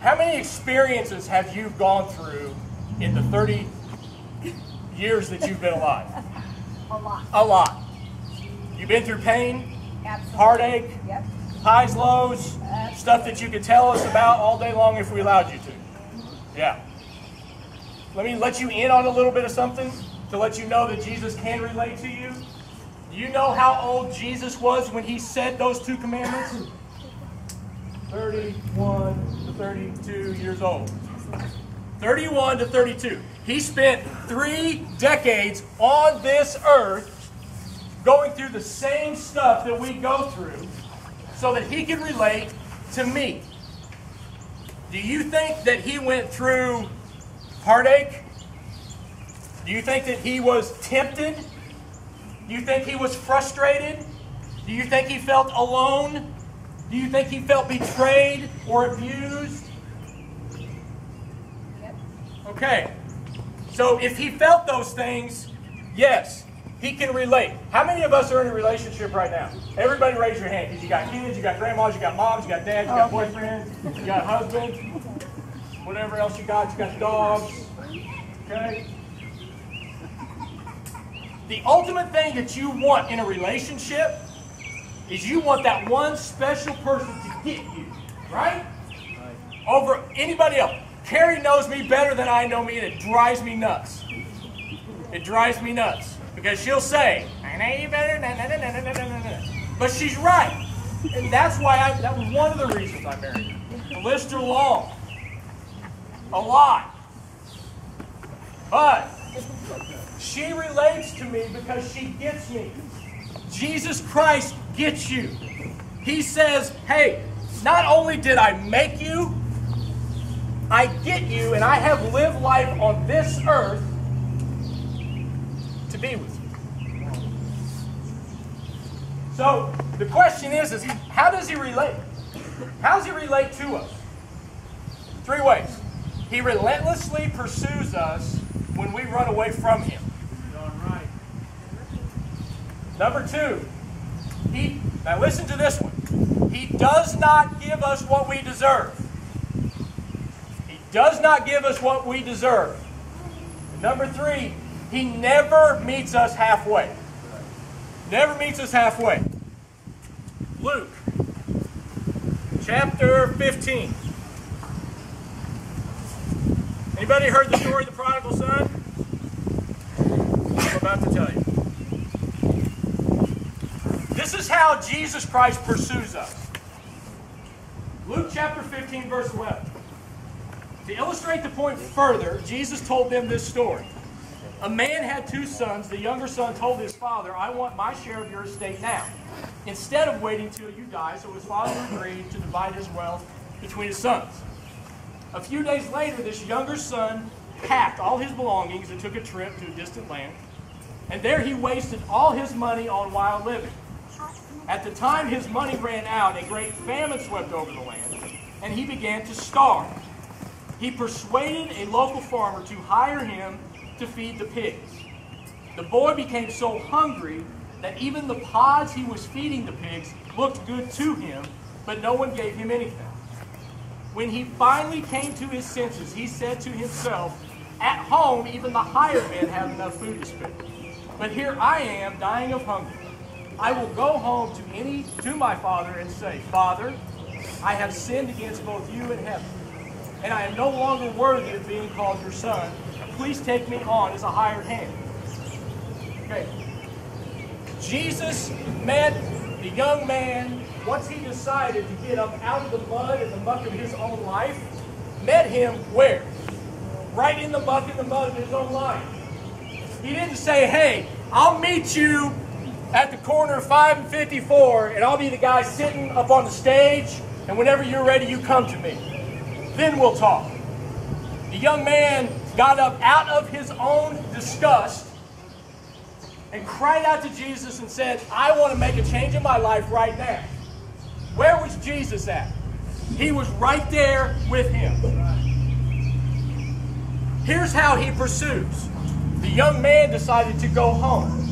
How many experiences have you gone through in the 30 years that you've been alive? A lot. A lot. You've been through pain, Absolutely. heartache, Yep. highs, lows, stuff that you could tell us about all day long if we allowed you to. Yeah. Let me let you in on a little bit of something to let you know that Jesus can relate to you. Do you know how old Jesus was when he said those two commandments? 31 to 32 years old. 31 to 32. He spent 3 decades on this earth going through the same stuff that we go through so that he could relate to me. Do you think that he went through heartache? Do you think that he was tempted? Do you think he was frustrated? Do you think he felt alone? Do you think he felt betrayed or abused? Okay. So if he felt those things, yes, he can relate. How many of us are in a relationship right now? Everybody raise your hand, because you got kids, you got grandmas, you got moms, you got dads, you got boyfriends, you got husbands, whatever else you got dogs. Okay? The ultimate thing that you want in a relationship is you want that one special person to get you, right? Over anybody else. Carrie knows me better than I know me, and it drives me nuts. It drives me nuts. Because she'll say, I know you better, but she's right. And that's why that was one of the reasons I married her. The lists are long. A lot. But she relates to me because she gets me. Jesus Christ gets you. He says, hey, not only did I make you, I get you, and I have lived life on this earth to be with you. So the question is how does he relate? How does he relate to us? 3 ways. He relentlessly pursues us when we run away from him. Number 2, now listen to this one. He does not give us what we deserve. He does not give us what we deserve. And number 3, he never meets us halfway. Never meets us halfway. Luke, chapter 15. Anybody heard the story of the prodigal son? I'm about to tell you. This is how Jesus Christ pursues us. Luke chapter 15, verse 11. To illustrate the point further, Jesus told them this story. A man had 2 sons. The younger son told his father, I want my share of your estate now, instead of waiting till you die. So his father agreed to divide his wealth between his sons. A few days later, this younger son packed all his belongings and took a trip to a distant land. And there he wasted all his money on wild living. At the time his money ran out, a great famine swept over the land, and he began to starve. He persuaded a local farmer to hire him to feed the pigs. The boy became so hungry that even the pods he was feeding the pigs looked good to him, but no one gave him anything. When he finally came to his senses, he said to himself, at home even the hired men have enough food to spare. But here I am dying of hunger. I will go home to my father and say, Father, I have sinned against both you and heaven, and I am no longer worthy of being called your son. Please take me on as a hired hand. Okay. Jesus met the young man once he decided to get up out of the mud and the muck of his own life. Met him where? Right in the muck and the mud of his own life. He didn't say, hey, I'll meet you at the corner of 5 and 54, and I'll be the guy sitting up on the stage, and whenever you're ready, you come to me. Then we'll talk. The young man got up out of his own disgust and cried out to Jesus and said, I want to make a change in my life right now. Where was Jesus at? He was right there with him. Here's how he pursues. The young man decided to go home.